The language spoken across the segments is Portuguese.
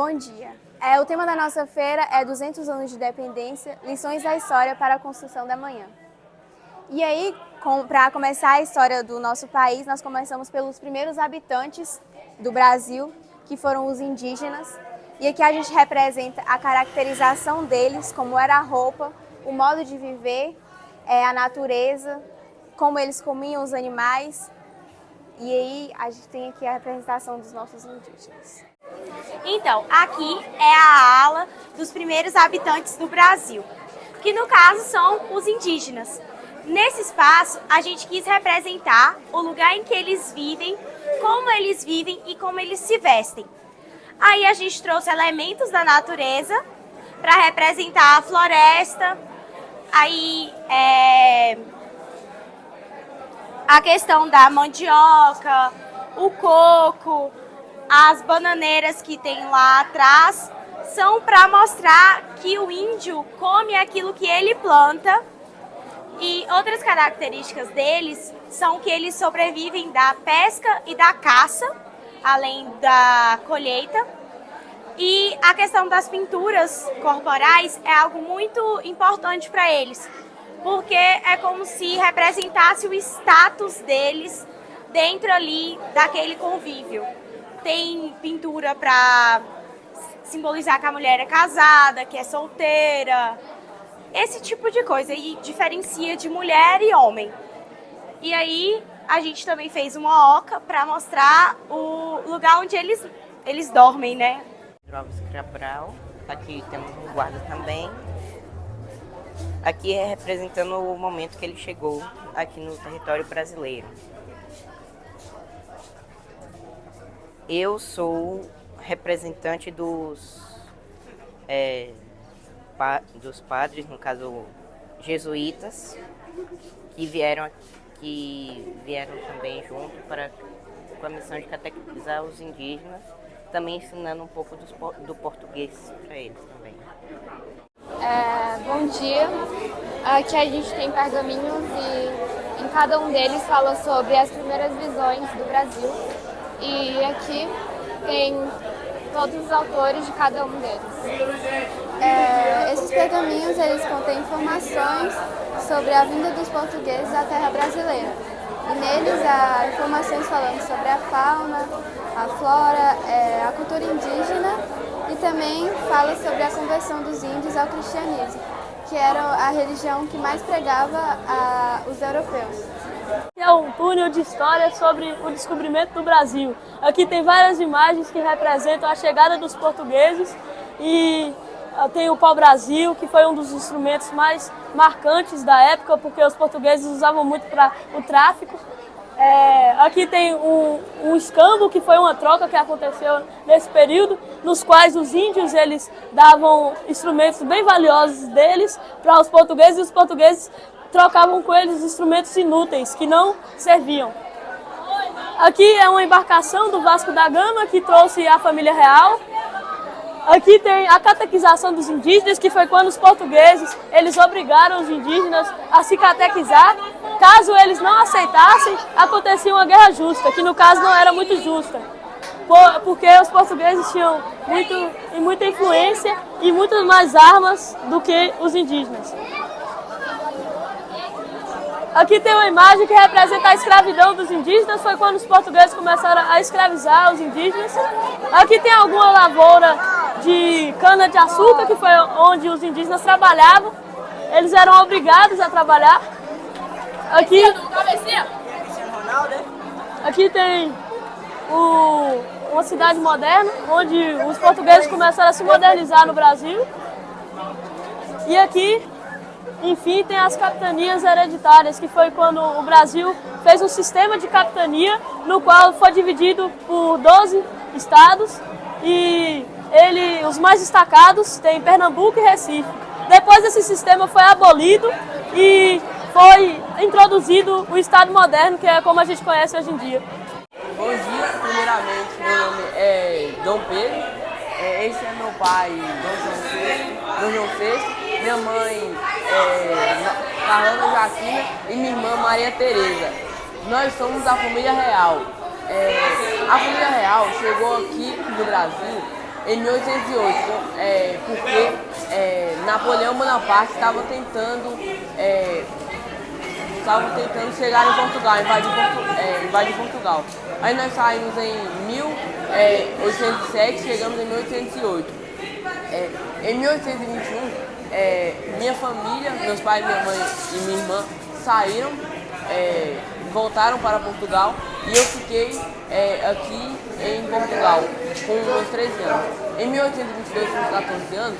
Bom dia. O tema da nossa feira é 200 anos de independência, lições da história para a construção da manhã. E aí, para começar a história do nosso país, nós começamos pelos primeiros habitantes do Brasil, que foram os indígenas. E aqui a gente representa a caracterização deles, como era a roupa, o modo de viver, a natureza, como eles comiam os animais. E aí a gente tem aqui a representação dos nossos indígenas. Então, aqui é a ala dos primeiros habitantes do Brasil, que no caso são os indígenas. Nesse espaço, a gente quis representar o lugar em que eles vivem e como eles se vestem. Aí a gente trouxe elementos da natureza para representar a floresta, aí a questão da mandioca, o coco, as bananeiras que tem lá atrás, são para mostrar que o índio come aquilo que ele planta. E outras características deles são que eles sobrevivem da pesca e da caça, além da colheita. E a questão das pinturas corporais é algo muito importante para eles, porque é como se representasse o status deles dentro ali daquele convívio. Tem pintura para simbolizar que a mulher é casada, que é solteira, esse tipo de coisa, e diferencia de mulher e homem. E aí a gente também fez uma oca para mostrar o lugar onde eles dormem, né? Alves Cabral, aqui temos um guarda também. Aqui é representando o momento que ele chegou aqui no território brasileiro. Eu sou representante dos padres, no caso jesuítas, que vieram também junto com a missão de catequizar os indígenas, também ensinando um pouco do português para eles também. Bom dia, aqui a gente tem pergaminhos e em cada um deles fala sobre as primeiras visões do Brasil. E aqui tem todos os autores de cada um deles. Esses pergaminhos eles contêm informações sobre a vinda dos portugueses à terra brasileira. E neles há informações falando sobre a fauna, a flora, a cultura indígena e também fala sobre a conversão dos índios ao cristianismo, que era a religião que mais pregava os europeus. É um túnel de história sobre o descobrimento do Brasil. Aqui tem várias imagens que representam a chegada dos portugueses e tem o pau-brasil, que foi um dos instrumentos mais marcantes da época, porque os portugueses usavam muito para o tráfico. Aqui tem um escambo, que foi uma troca que aconteceu nesse período, nos quais os índios eles davam instrumentos bem valiosos deles para os portugueses, e os portugueses trocavam com eles instrumentos inúteis, que não serviam. Aqui é uma embarcação do Vasco da Gama, que trouxe a família real. Aqui tem a catequização dos indígenas, que foi quando os portugueses eles obrigaram os indígenas a se catequizar. Caso eles não aceitassem, acontecia uma guerra justa, que no caso não era muito justa, porque os portugueses tinham muita influência e muitas mais armas do que os indígenas. Aqui tem uma imagem que representa a escravidão dos indígenas, foi quando os portugueses começaram a escravizar os indígenas. Aqui tem alguma lavoura de cana-de-açúcar, que foi onde os indígenas trabalhavam. Eles eram obrigados a trabalhar. Aqui tem uma cidade moderna, onde os portugueses começaram a se modernizar no Brasil. E aqui, enfim, tem as capitanias hereditárias, que foi quando o Brasil fez um sistema de capitania, no qual foi dividido por 12 estados, e os mais destacados tem Pernambuco e Recife. Depois esse sistema foi abolido e foi introduzido o Estado moderno, que é como a gente conhece hoje em dia. Bom dia, primeiramente, meu nome é Dom Pedro, esse é meu pai, Dom João VI, minha mãe Carlana Jaquina e minha irmã Maria Tereza. Nós somos a família real. A família real chegou aqui no Brasil em 1808, porque Napoleão Bonaparte estava tentando chegar em Portugal, invadir Portugal. Aí nós saímos em 1807, chegamos em 1808. Em 1821, minha família, meus pais, minha mãe e minha irmã saíram, voltaram para Portugal e eu fiquei aqui em Portugal com meus 13 anos. Em 1822, com 14 anos,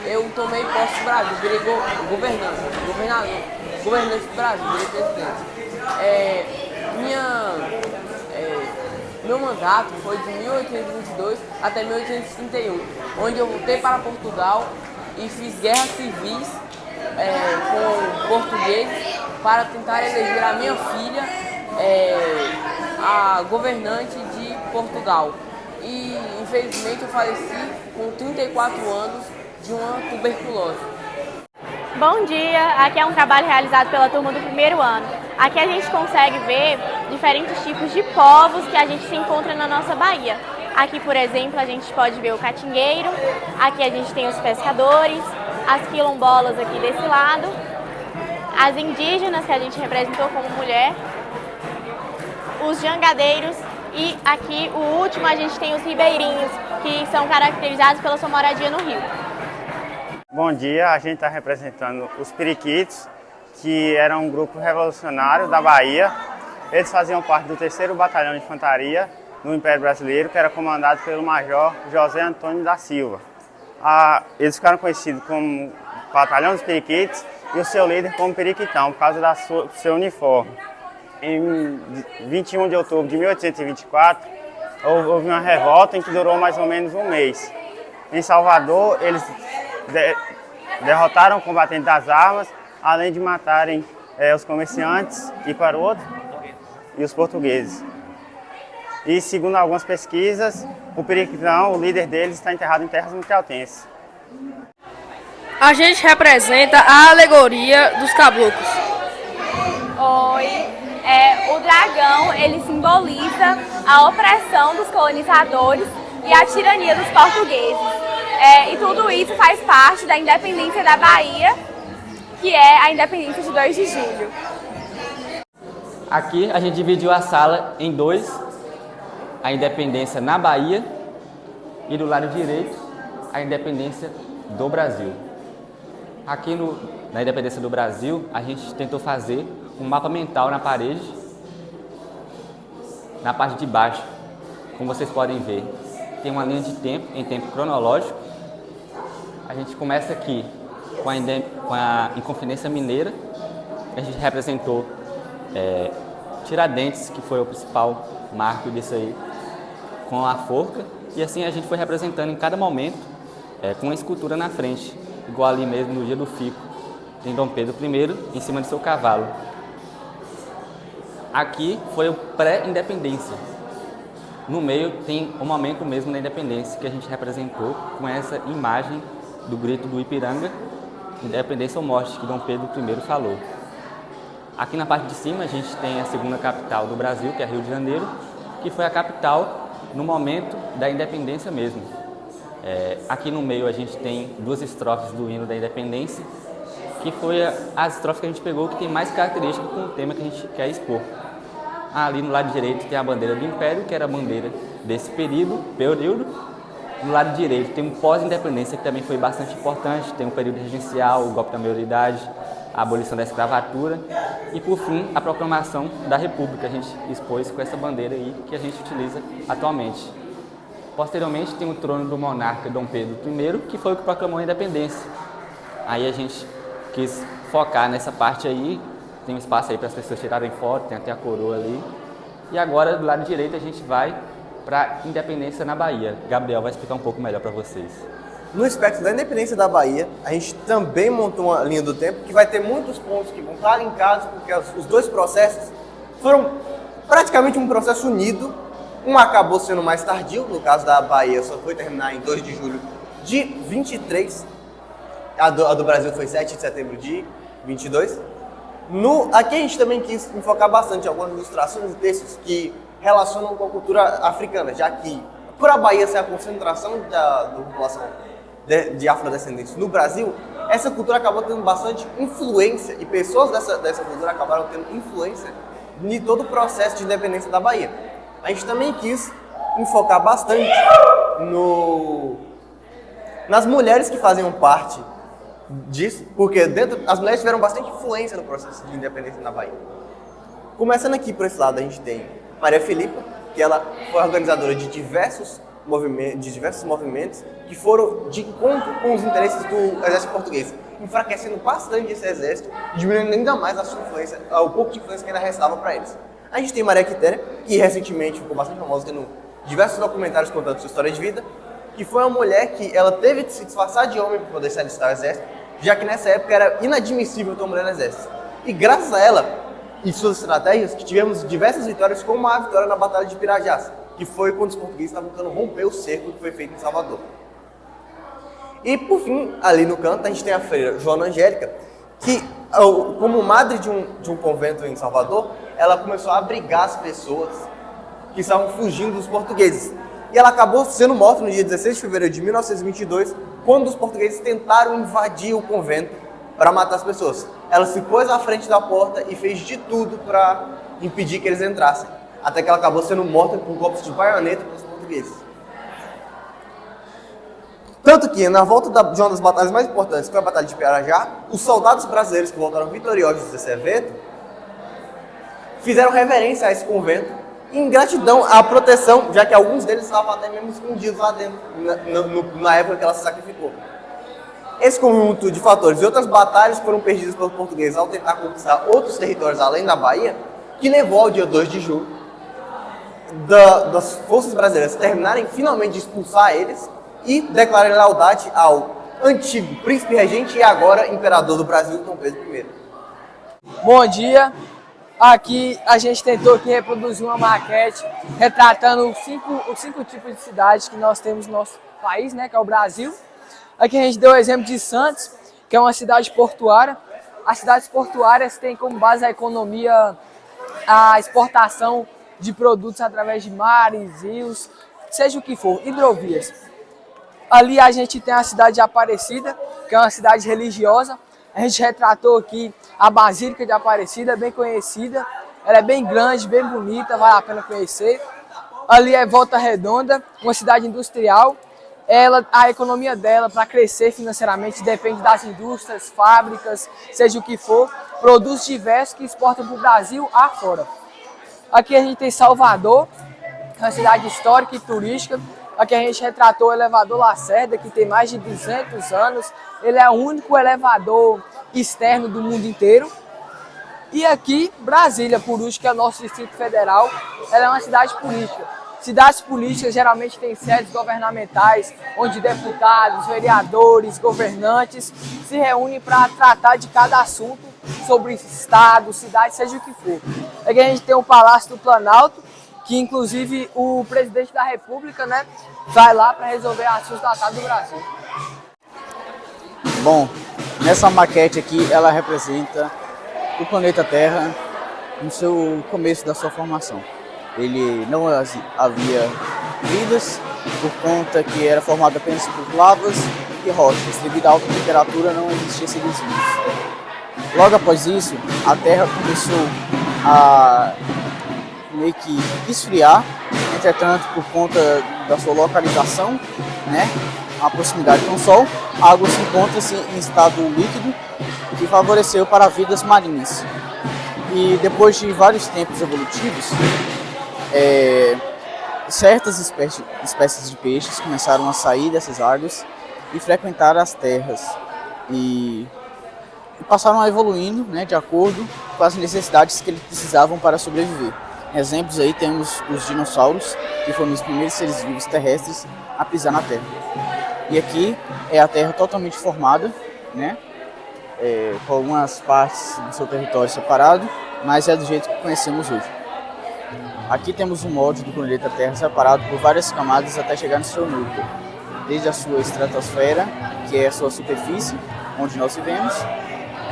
eu tomei posse do Brasil, virei governante do Brasil, virei presidente. Meu mandato foi de 1822 até 1831, onde eu voltei para Portugal e fiz guerras civis com portugueses para tentar eleger a minha filha a governante de Portugal. E infelizmente eu faleci com 34 anos de uma tuberculose. Bom dia, aqui é um trabalho realizado pela turma do primeiro ano. Aqui a gente consegue ver diferentes tipos de povos que a gente se encontra na nossa Bahia. Aqui, por exemplo, a gente pode ver o catingueiro, aqui a gente tem os pescadores, as quilombolas aqui desse lado, as indígenas que a gente representou como mulher, os jangadeiros e aqui o último a gente tem os ribeirinhos, que são caracterizados pela sua moradia no rio. Bom dia, a gente está representando os periquitos, que eram um grupo revolucionário da Bahia. Eles faziam parte do 3º Batalhão de Infantaria no Império Brasileiro, que era comandado pelo Major José Antônio da Silva. Eles ficaram conhecidos como Batalhão dos Periquitos e o seu líder como Periquitão, por causa do seu uniforme. Em 21 de outubro de 1824, houve uma revolta em que durou mais ou menos um mês. Em Salvador, eles derrotaram o combatente das armas, além de matarem os comerciantes e os portugueses. E segundo algumas pesquisas, o Periquitão, o líder deles, está enterrado em terras mucaltenses. A gente representa a alegoria dos caboclos. Oi, o dragão ele simboliza a opressão dos colonizadores e a tirania dos portugueses. E tudo isso faz parte da independência da Bahia, que é a independência de 2 de julho. Aqui a gente dividiu a sala em dois, a independência na Bahia e do lado direito a independência do Brasil. Aqui na independência do Brasil a gente tentou fazer um mapa mental na parede, na parte de baixo, como vocês podem ver. Tem uma linha de tempo, em tempo cronológico. A gente começa aqui com a Inconfidência Mineira. A gente representou Tiradentes, que foi o principal marco disso aí, com a forca. E assim a gente foi representando em cada momento, com uma escultura na frente, igual ali mesmo no dia do fico, tem Dom Pedro I em cima de seu cavalo. Aqui foi o pré-independência. No meio tem o momento mesmo da independência, que a gente representou com essa imagem do grito do Ipiranga, independência ou morte, que Dom Pedro I falou. Aqui na parte de cima a gente tem a segunda capital do Brasil, que é Rio de Janeiro, que foi a capital no momento da independência mesmo. Aqui no meio a gente tem 2 estrofes do hino da independência, que foi as estrofes que a gente pegou que tem mais característica com o tema que a gente quer expor. Ali no lado direito tem a bandeira do Império, que era a bandeira desse período. No lado direito tem um pós-independência, que também foi bastante importante, tem um período regencial, o golpe da maioridade, a abolição da escravatura e, por fim, a proclamação da República, a gente expôs com essa bandeira aí que a gente utiliza atualmente. Posteriormente tem o trono do monarca Dom Pedro I, que foi o que proclamou a independência. Aí a gente quis focar nessa parte aí, tem um espaço aí para as pessoas tirarem foto, tem até a coroa ali. E agora, do lado direito, a gente vai para a independência na Bahia. Gabriel vai explicar um pouco melhor para vocês. No aspecto da independência da Bahia, a gente também montou uma linha do tempo que vai ter muitos pontos que vão estar linkados, porque os 2 processos foram praticamente um processo unido. Um acabou sendo mais tardio, no caso da Bahia só foi terminar em 2 de julho de 23, a do Brasil foi 7 de setembro de 22. Aqui a gente também quis enfocar bastante em algumas ilustrações e textos que relacionam com a cultura africana, já que por a Bahia ser a concentração da população de afrodescendentes no Brasil, essa cultura acabou tendo bastante influência e pessoas dessa cultura acabaram tendo influência em todo o processo de independência da Bahia. A gente também quis enfocar bastante nas mulheres que faziam parte disso, porque as mulheres tiveram bastante influência no processo de independência na Bahia. Começando aqui por esse lado, a gente tem Maria Filipa, que ela foi organizadora de diversos movimentos que foram de encontro com os interesses do exército português, enfraquecendo bastante esse exército e diminuindo ainda mais a sua influência, o pouco de influência que ainda restava para eles. A gente tem Maria Quitéria, que recentemente ficou bastante famosa, tendo diversos documentários contando sua história de vida, que foi uma mulher que ela teve de se disfarçar de homem para poder se alistar ao exército, já que nessa época era inadmissível ter uma mulher no exército. E graças a ela e suas estratégias, que tivemos diversas vitórias, como a vitória na Batalha de Pirajás, que foi quando os portugueses estavam tentando romper o cerco que foi feito em Salvador. E por fim, ali no canto, a gente tem a freira Joana Angélica, que, como madre de um convento em Salvador, ela começou a abrigar as pessoas que estavam fugindo dos portugueses. E ela acabou sendo morta no dia 16 de fevereiro de 1922, quando os portugueses tentaram invadir o convento para matar as pessoas. Ela se pôs à frente da porta e fez de tudo para impedir que eles entrassem, até que ela acabou sendo morta com golpes de baioneta pelos portugueses. Tanto que, na volta de uma das batalhas mais importantes, que foi a Batalha de Pirajá, os soldados brasileiros que voltaram vitoriosos desse evento fizeram reverência a esse convento em gratidão à proteção, já que alguns deles estavam até mesmo escondidos lá dentro, na época que ela se sacrificou. Esse conjunto de fatores e outras batalhas foram perdidas pelos portugueses ao tentar conquistar outros territórios além da Bahia, que levou ao dia 2 de julho das forças brasileiras terminarem finalmente de expulsar eles e declararem lealdade ao antigo príncipe regente e agora imperador do Brasil, Dom Pedro I. Bom dia! Aqui a gente tentou reproduzir uma maquete retratando os cinco tipos de cidades que nós temos no nosso país, né, que é o Brasil. Aqui a gente deu o exemplo de Santos, que é uma cidade portuária. As cidades portuárias têm como base a economia a exportação de produtos através de mares, rios, seja o que for, hidrovias. Ali a gente tem a cidade de Aparecida, que é uma cidade religiosa. A gente retratou aqui a Basílica de Aparecida, bem conhecida. Ela é bem grande, bem bonita, vale a pena conhecer. Ali é Volta Redonda, uma cidade industrial. A economia dela, para crescer financeiramente, depende das indústrias, fábricas, seja o que for, produtos diversos que exportam para o Brasil afora. Aqui a gente tem Salvador, uma cidade histórica e turística. Aqui a gente retratou o elevador Lacerda, que tem mais de 200 anos. Ele é o único elevador externo do mundo inteiro. E aqui, Brasília, por último, que é o nosso Distrito Federal, ela é uma cidade política. Cidades políticas geralmente têm sedes governamentais, onde deputados, vereadores, governantes se reúnem para tratar de cada assunto sobre estado, cidade, seja o que for. Aqui a gente tem o Palácio do Planalto, que inclusive o presidente da República, né, vai lá para resolver assuntos da Casa do Brasil. Bom, nessa maquete aqui ela representa o planeta Terra no seu começo da sua formação. Ele não havia vidas por conta que era formado apenas por lavas e rochas. Devido à alta temperatura não existia seres vivos. Logo após isso, a Terra começou a meio que esfriar. Entretanto, por conta da sua localização, né, a proximidade com o Sol, a água se encontra-se em estado líquido, que favoreceu para vidas marinhas. E depois de vários tempos evolutivos, certas espécies de peixes começaram a sair dessas águas e frequentar as terras e passaram a evoluindo, né, de acordo com as necessidades que eles precisavam para sobreviver. Exemplos aí temos os dinossauros, que foram os primeiros seres vivos terrestres a pisar na Terra. E aqui é a Terra totalmente formada, né, com algumas partes do seu território separado, mas é do jeito que conhecemos hoje. Aqui temos um molde do planeta Terra separado por várias camadas até chegar no seu núcleo, desde a sua estratosfera, que é a sua superfície, onde nós vivemos.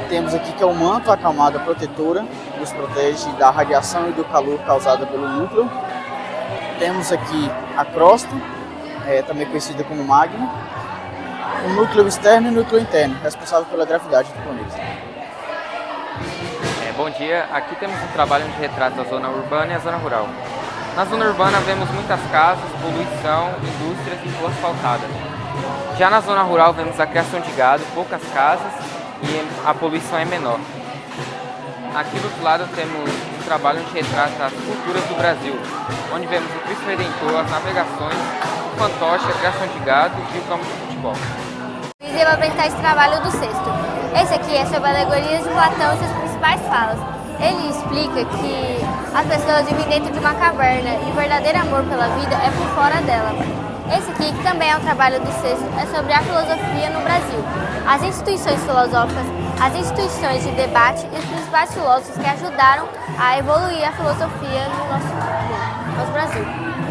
Temos aqui que é o manto, a camada protetora, que nos protege da radiação e do calor causada pelo núcleo. Temos aqui a crosta, também conhecida como magma, o núcleo externo e o núcleo interno, responsável pela gravidade do planeta. Bom dia, aqui temos um trabalho onde retrata a zona urbana e a zona rural. Na zona urbana vemos muitas casas, poluição, indústrias e rua asfaltada. Já na zona rural vemos a criação de gado, poucas casas e a poluição é menor. Aqui do outro lado temos um trabalho onde retrata as culturas do Brasil, onde vemos o Cristo Redentor, as navegações, o fantoche, a criação de gado e o campo de futebol. Eu vou apresentar esse trabalho do Sexto. Esse aqui é sobre alegorias de Platão e suas principais falas. Ele explica que as pessoas vivem dentro de uma caverna e o verdadeiro amor pela vida é por fora dela. Esse aqui, que também é um trabalho do Sexto, é sobre a filosofia no Brasil. As instituições filosóficas, as instituições de debate e os principais filósofos que ajudaram a evoluir a filosofia no nosso Brasil.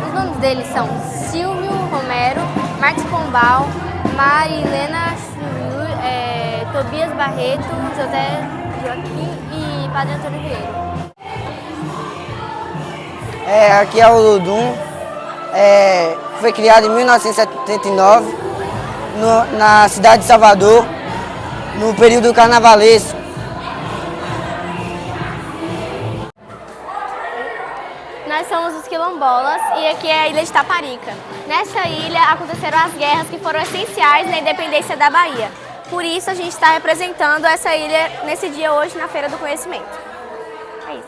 Os nomes deles são Silvio Romero, Marcos Pombal, Marilena Churu, Tobias Barreto, José Joaquim e Padre Antônio Vieira. Aqui é o Ludum. Foi criado em 1979 na cidade de Salvador, no período carnavalesco. Nós somos os quilombolas e aqui é a ilha de Taparica. Nessa ilha aconteceram as guerras que foram essenciais na independência da Bahia. Por isso a gente está representando essa ilha nesse dia hoje na Feira do Conhecimento. É isso.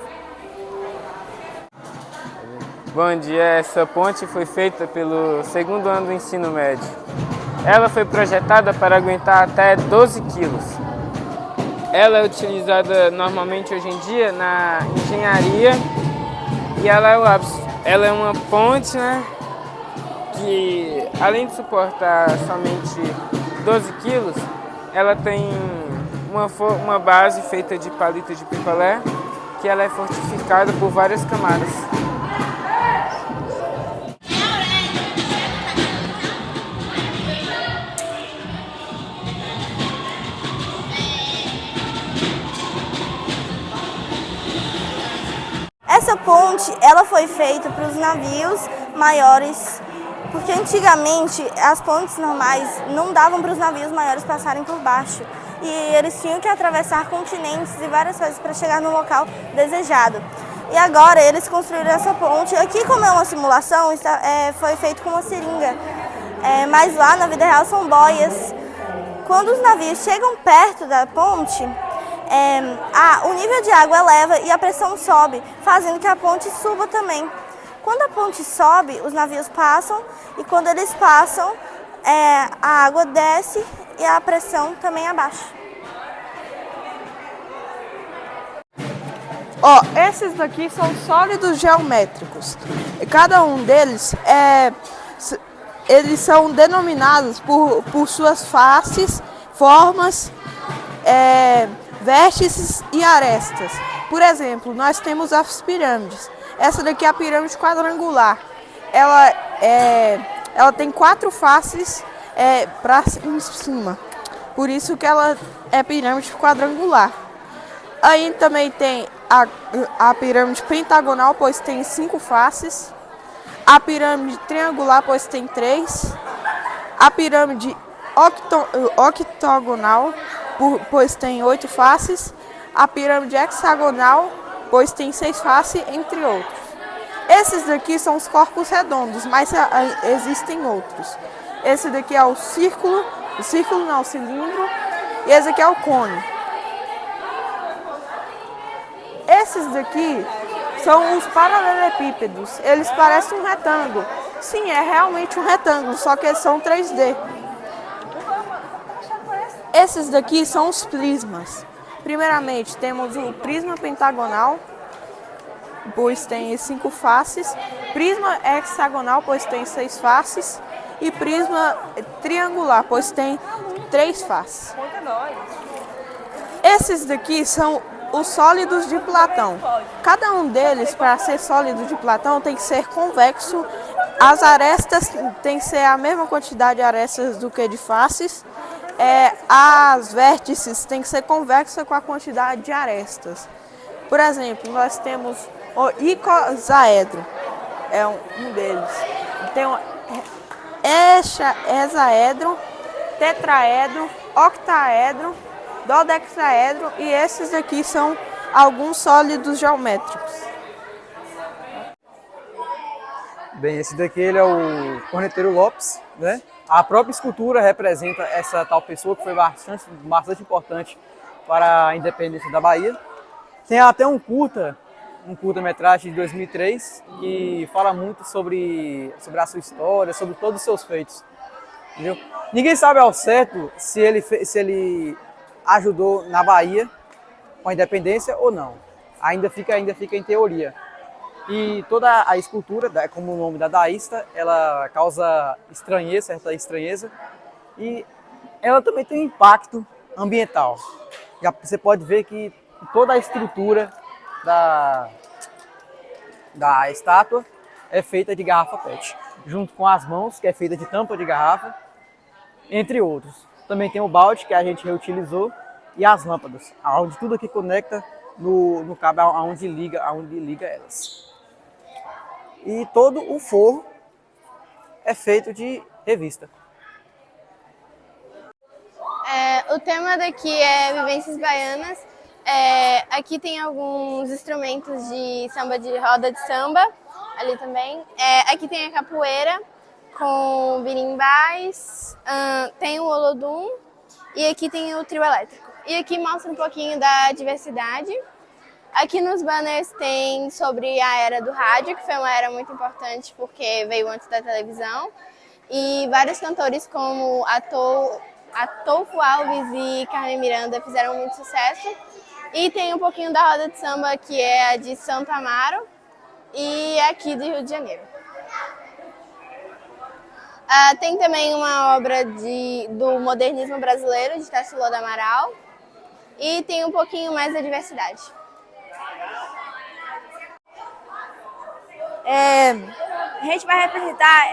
Bom dia, essa ponte foi feita pelo 2º ano do ensino médio. Ela foi projetada para aguentar até 12 quilos. Ela é utilizada normalmente hoje em dia na engenharia e ela é uma ponte, né, que além de suportar somente 12 quilos, ela tem uma base feita de palito de picolé, que ela é fortificada por várias camadas. Essa ponte, ela foi feita para os navios maiores, porque antigamente as pontes normais não davam para os navios maiores passarem por baixo. E eles tinham que atravessar continentes e várias coisas para chegar no local desejado. E agora eles construíram essa ponte. Aqui, como é uma simulação, foi feito com uma seringa. Mas lá na vida real são boias. Quando os navios chegam perto da ponte, o nível de água eleva e a pressão sobe, fazendo que a ponte suba também. Quando a ponte sobe, os navios passam e quando eles passam, a água desce e a pressão também abaixa. Esses daqui são sólidos geométricos. E cada um deles eles são denominados por suas faces, formas, vértices e arestas. Por exemplo, nós temos as pirâmides. Essa daqui é a pirâmide quadrangular. Ela tem 4 faces para cima. Por isso que ela é pirâmide quadrangular. Aí também tem a pirâmide pentagonal, pois tem 5 faces. A pirâmide triangular, pois tem 3. A pirâmide octogonal, pois tem 8 faces. A pirâmide hexagonal, pois tem 6 faces, entre outros. Esses daqui são os corpos redondos, mas existem outros. Esse daqui é o cilindro, e esse aqui é o cone. Esses daqui são os paralelepípedos. Eles parecem um retângulo. Sim, é realmente um retângulo, só que eles são 3D. Esses daqui são os prismas. Primeiramente, temos o prisma pentagonal, pois tem 5 faces. Prisma hexagonal, pois tem 6 faces. E prisma triangular, pois tem 3 faces. Esses daqui são os sólidos de Platão. Cada um deles, para ser sólido de Platão, tem que ser convexo. As arestas tem que ser a mesma quantidade de arestas do que de faces. As vértices tem que ser convexa com a quantidade de arestas. Por exemplo, nós temos o icosaedro, é um deles. hexaedro, tetraedro, octaedro, dodecaedro e esses aqui são alguns sólidos geométricos. Bem, esse daqui ele é o Corneteiro Lopes, né? A própria escultura representa essa tal pessoa que foi bastante importante para a independência da Bahia. Tem até um curta-metragem de 2003 que fala muito sobre a sua história, sobre todos os seus feitos. Entendeu? Ninguém sabe ao certo se ele ajudou na Bahia com a independência ou não. Ainda fica em teoria. E toda a escultura, como o nome da daísta, ela causa certa estranheza, e ela também tem um impacto ambiental. Você pode ver que toda a estrutura da estátua é feita de garrafa PET, junto com as mãos, que é feita de tampa de garrafa, entre outros. Também tem o balde, que a gente reutilizou, e as lâmpadas, onde tudo aqui conecta no cabo aonde liga elas. E todo o forro é feito de revista. O tema daqui é Vivências Baianas. Aqui tem alguns instrumentos de samba, de roda de samba, ali também. Aqui tem a capoeira com birimbás, tem o olodum e aqui tem o trio elétrico. E aqui mostra um pouquinho da diversidade. Aqui nos banners tem sobre a era do rádio, que foi uma era muito importante porque veio antes da televisão. E vários cantores como Atolfo Alves e Carmen Miranda fizeram muito sucesso. E tem um pouquinho da roda de samba, que é a de Santo Amaro e aqui do Rio de Janeiro. Tem também uma obra do modernismo brasileiro, de Tarsila do Amaral. E tem um pouquinho mais da diversidade. A gente vai representar